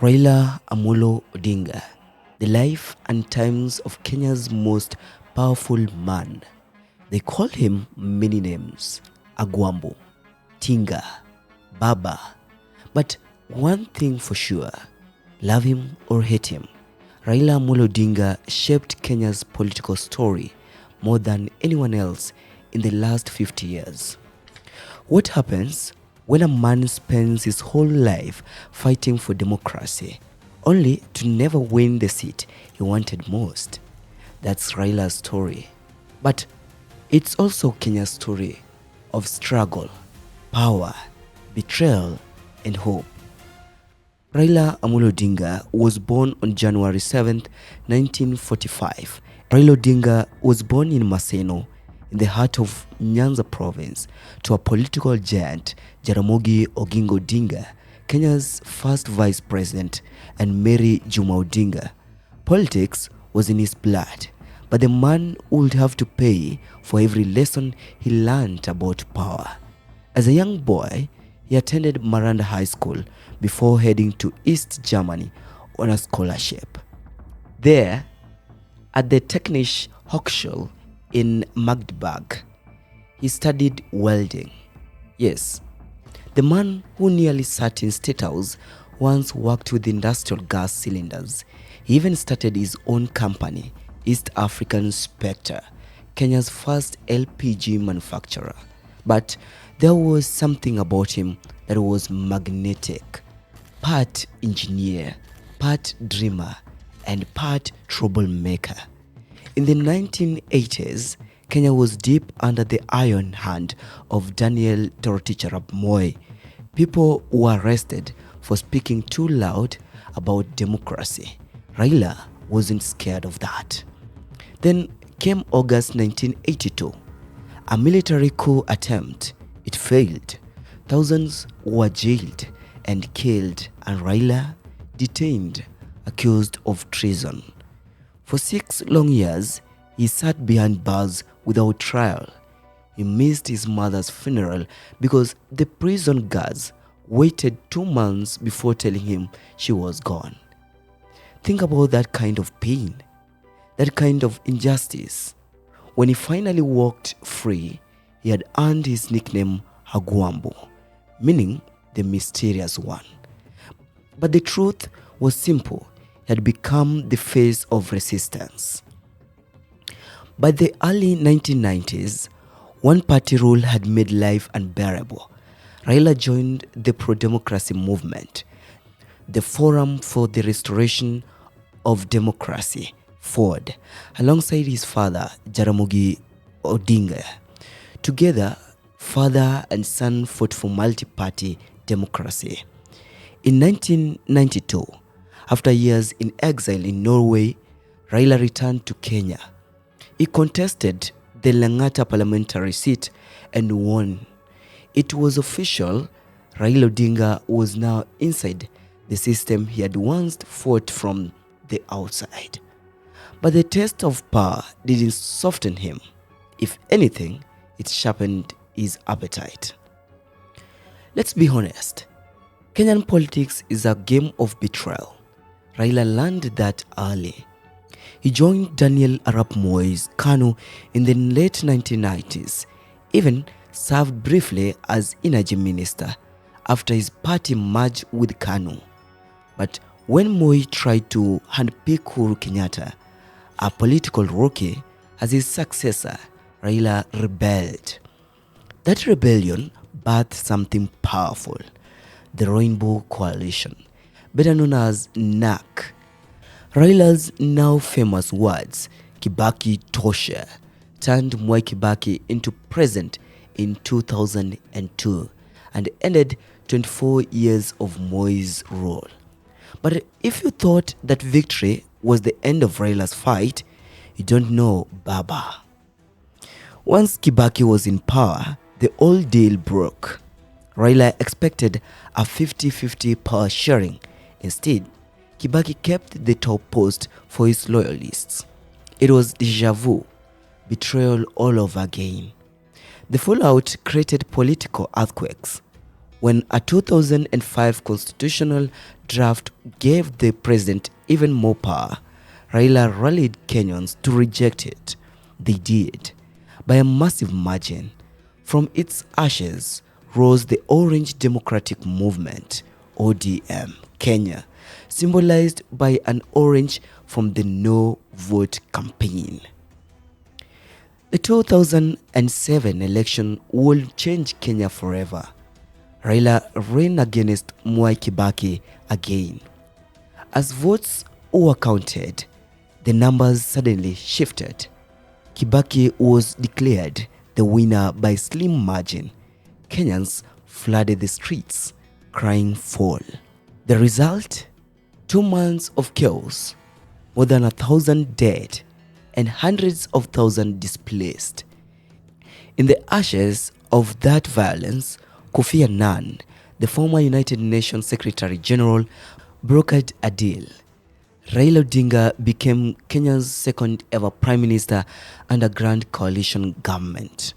Raila Amolo Odinga, the life and times of Kenya's most powerful man. They call him many names: Agwambo, Tinga, Baba. But one thing for sure, love him or hate him, Raila Amolo Odinga shaped Kenya's political story more than anyone else in the last 50 years. What happens when a man spends his whole life fighting for democracy, only to never win the seat he wanted most? That's Raila's story. But it's also Kenya's story of struggle, power, betrayal, and hope. Raila Amolo Odinga was born on January 7th, 1945. Raila Odinga was born in Maseno, in the heart of Nyanza province, to a political giant, Jaramogi Oginga Odinga, Kenya's first vice president, and Mary Juma Odinga. Politics was in his blood, but the man would have to pay for every lesson he learned about power. As a young boy, he attended Maranda High School before heading to East Germany on a scholarship. There, at the Technische Hochschule in Magdeburg, he studied welding. Yes, the man who nearly sat in State House once worked with industrial gas cylinders. He even started his own company, East African Spectre, Kenya's first LPG manufacturer. But there was something about him that was magnetic. Part engineer, part dreamer, and part troublemaker. In the 1980s, Kenya was deep under the iron hand of Daniel Toroitich arap Moi. People were arrested for speaking too loud about democracy. Raila wasn't scared of that. Then came August 1982, a military coup attempt. It failed. Thousands were jailed and killed, and Raila detained, accused of treason. For 6 long years, he sat behind bars without trial. He missed his mother's funeral because the prison guards waited 2 months before telling him she was gone. Think about that kind of pain, that kind of injustice. When he finally walked free, he had earned his nickname Agwambo, meaning the mysterious one. But the truth was simple. He had become the face of resistance. By the early 1990s, one-party rule had made life unbearable. Raila joined the pro-democracy movement, the Forum for the Restoration of Democracy, FORD, alongside his father, Jaramogi Odinga. Together, father and son fought for multi-party democracy. In 1992, after years in exile in Norway, Raila returned to Kenya. He contested the Langata parliamentary seat and won. It was official. Raila Odinga was now inside the system he had once fought from the outside. But the taste of power didn't soften him. If anything, it sharpened his appetite. Let's be honest. Kenyan politics is a game of betrayal. Raila learned that early. He joined Daniel arap Moi's KANU in the late 1990s, even served briefly as energy minister after his party merged with KANU. But when Moi tried to handpick Uhuru Kenyatta, a political rookie, as his successor, Raila rebelled. That rebellion birthed something powerful: the Rainbow Coalition, better known as NAC. Raila's now famous words, Kibaki Tosha, turned Mwai Kibaki into president in 2002 and ended 24 years of Moi's rule. But if you thought that victory was the end of Raila's fight, you don't know Baba. Once Kibaki was in power, the old deal broke. Raila expected a 50-50 power sharing. Instead, Kibaki kept the top post for his loyalists. It was déjà vu, betrayal all over again. The fallout created political earthquakes. When a 2005 constitutional draft gave the president even more power, Raila rallied Kenyans to reject it. They did, by a massive margin. From its ashes rose the Orange Democratic Movement, ODM, Kenya, symbolized by an orange from the No Vote campaign. The 2007 election will change Kenya forever. Raila ran against Mwai Kibaki again. As votes were counted, the numbers suddenly shifted. Kibaki was declared the winner by slim margin. Kenyans flooded the streets, crying fall. The result? 2 months of chaos, more than 1,000 dead, and hundreds of thousands displaced. In the ashes of that violence, Kofi Annan, the former United Nations Secretary General, brokered a deal. Raila Odinga became Kenya's second ever Prime Minister under Grand Coalition government.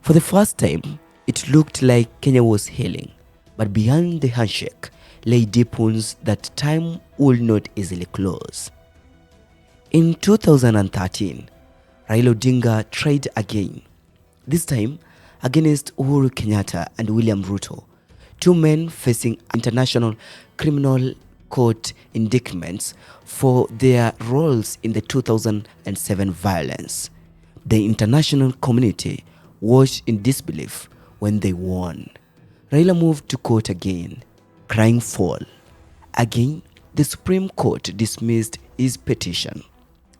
For the first time, it looked like Kenya was healing, but behind the handshake lay deep wounds that time would not easily close. In 2013, Raila Odinga tried again, this time against Uhuru Kenyatta and William Ruto, two men facing International Criminal Court indictments for their roles in the 2007 violence. The international community watched in disbelief when they won. Raila moved to court again, crying fall. Again, the Supreme Court dismissed his petition.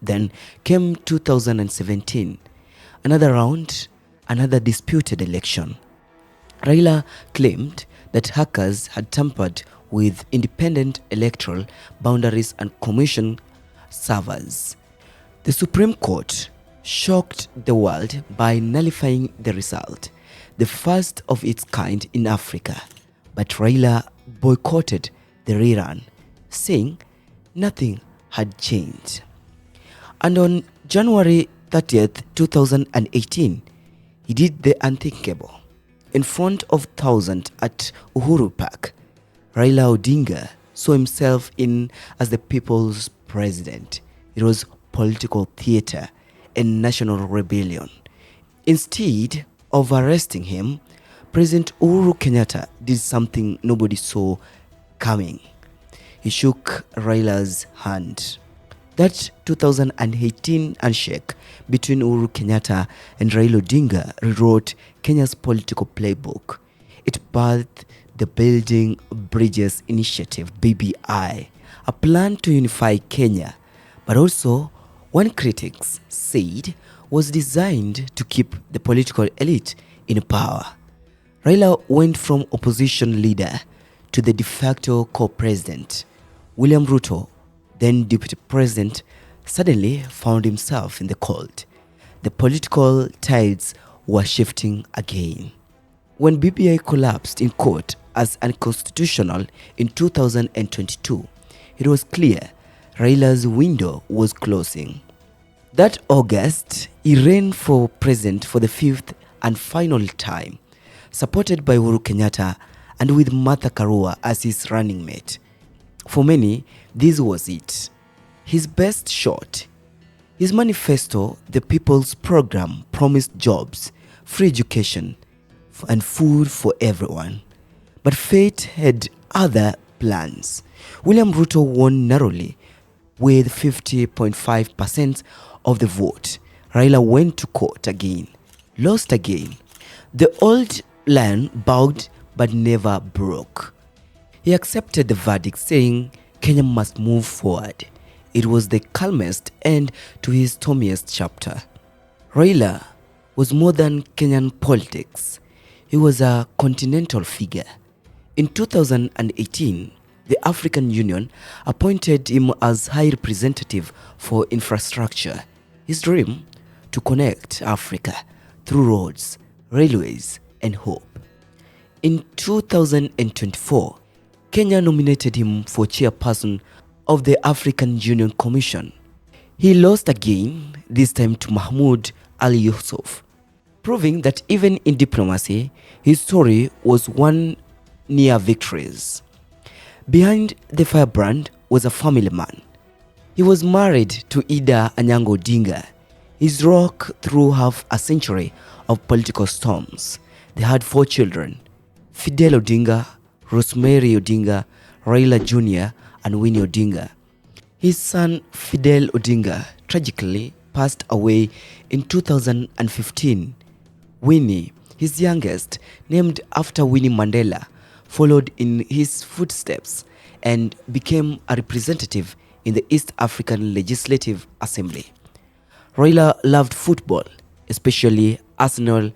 Then came 2017, another round, another disputed election. Raila claimed that hackers had tampered with independent electoral boundaries and commission servers. The Supreme Court shocked the world by nullifying the result, the first of its kind in Africa. But Raila boycotted the rerun, saying nothing had changed. And on January 30th, 2018, he did the unthinkable. In front of thousands at Uhuru Park, Raila Odinga saw himself in as the people's president. It was political theater and national rebellion. Instead of arresting him, President Uhuru Kenyatta did something nobody saw coming. He shook Raila's hand. That 2018 handshake between Uhuru Kenyatta and Raila Odinga rewrote Kenya's political playbook. It birthed the Building Bridges Initiative, BBI, a plan to unify Kenya, but also, one critics said, was designed to keep the political elite in power. Raila went from opposition leader to the de facto co-president. William Ruto, then deputy president, suddenly found himself in the cold. The political tides were shifting again. When BBI collapsed in court as unconstitutional in 2022, it was clear Raila's window was closing. That August, he ran for president for the fifth and final time, supported by Uhuru Kenyatta and with Martha Karua as his running mate. For many, this was it. His best shot. His manifesto, the People's Program, promised jobs, free education, and food for everyone. But fate had other plans. William Ruto won narrowly with 50.5% of the vote. Raila went to court again, lost again. The old lion bowed but never broke. He accepted the verdict, saying Kenya must move forward. It was the calmest end to his stormiest chapter. Raila was more than Kenyan politics. He was a continental figure. In 2018, the African Union appointed him as High Representative for Infrastructure. His dream? To connect Africa through roads, railways, and hope. In 2024, Kenya nominated him for chairperson of the African Union Commission. He lost again, this time to Mahmoud Ali Yusuf, proving that even in diplomacy, his story was one near victories. Behind the firebrand was a family man. He was married to Ida Anyango Odinga. He's rocked through half a century of political storms. They had 4 children: Fidel Odinga, Rosemary Odinga, Raila Jr., and Winnie Odinga. His son Fidel Odinga tragically passed away in 2015. Winnie, his youngest, named after Winnie Mandela, followed in his footsteps and became a representative in the East African Legislative Assembly. Raila loved football, especially Arsenal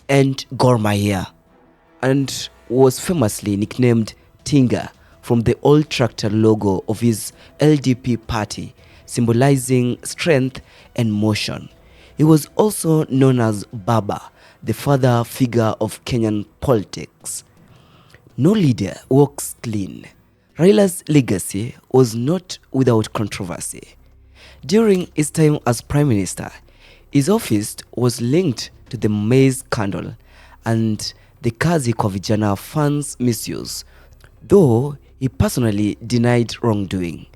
and Gor Mahia, and was famously nicknamed Tinga from the old tractor logo of his LDP party, symbolizing strength and motion. He was also known as Baba, the father figure of Kenyan politics. No leader walks clean. Raila's legacy was not without controversy. During his time as Prime Minister, his office was linked to the maize scandal and the Kazi kwa Vijana funds misuse, though he personally denied wrongdoing.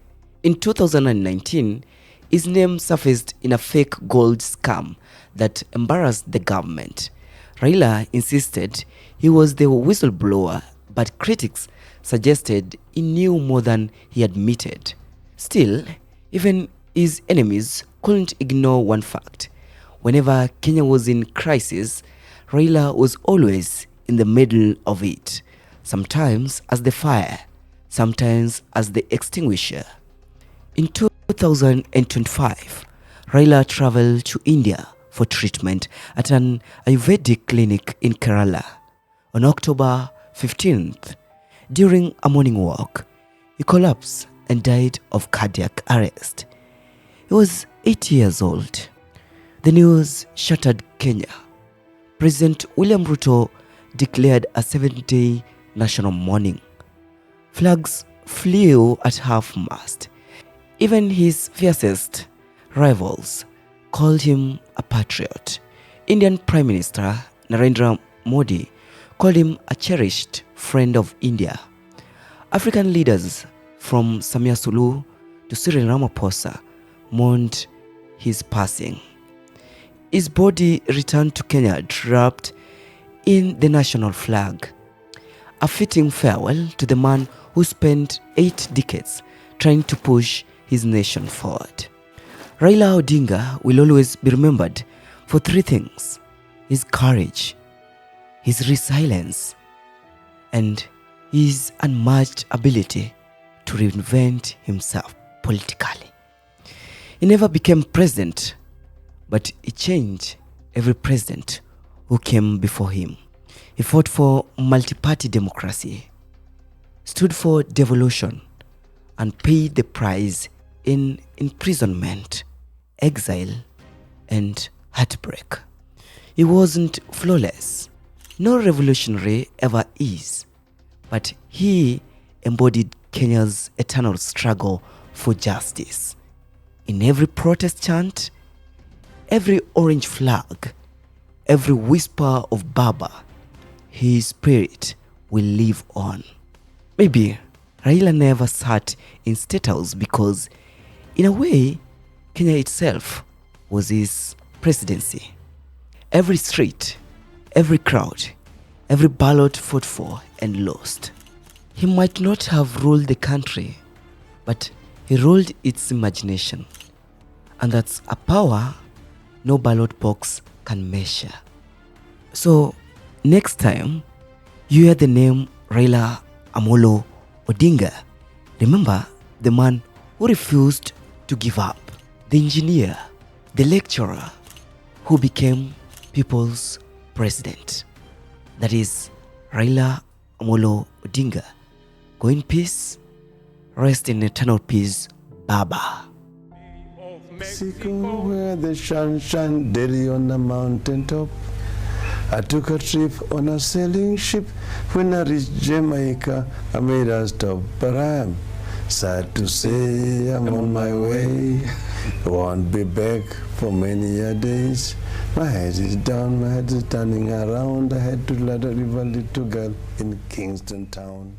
In 2019, his name surfaced in a fake gold scam that embarrassed the government. Raila insisted he was the whistleblower, but critics suggested he knew more than he admitted. Still, even his enemies couldn't ignore one fact. Whenever Kenya was in crisis, Raila was always in the middle of it, sometimes as the fire, sometimes as the extinguisher. In 2025, Raila traveled to India for treatment at an Ayurvedic clinic in Kerala. On October 15th, during a morning walk, he collapsed and died of cardiac arrest. He was 80 years old. The news shattered Kenya. President William Ruto declared a 7-day national mourning. Flags flew at half-mast. Even his fiercest rivals called him a patriot. Indian Prime Minister Narendra Modi called him a cherished friend of India. African leaders from Samia Suluhu to Cyril Ramaphosa mourned his passing. His body returned to Kenya wrapped in the national flag, a fitting farewell to the man who spent 8 decades trying to push his nation forward. Raila Odinga will always be remembered for 3 things: his courage, his resilience, and his unmatched ability to reinvent himself politically. He never became president, but he changed every president who came before him. He fought for multi-party democracy, stood for devolution, and paid the price in imprisonment, exile, and heartbreak. He wasn't flawless. No revolutionary ever is, but he embodied Kenya's eternal struggle for justice. In every protest chant, every orange flag, every whisper of Baba, his spirit will live on. Maybe Raila never sat in State House because, in a way, Kenya itself was his presidency. Every street, every crowd, every ballot fought for and lost. He might not have ruled the country, but he ruled its imagination. And that's a power no ballot box can measure. So, next time you hear the name Raila Amolo Odinga, remember the man who refused to give up, the engineer, the lecturer who became people's president. That is Raila Amolo Odinga. Go in peace, rest in eternal peace, Baba. Mexico, where the sun shine daily on the mountain top. I took a trip on a sailing ship. When I reached Jamaica, I made a stop. But I am sad to say I'm on my way. I won't be back for many a days. My head is down, my head is turning around. I had to let a river little girl in Kingston Town.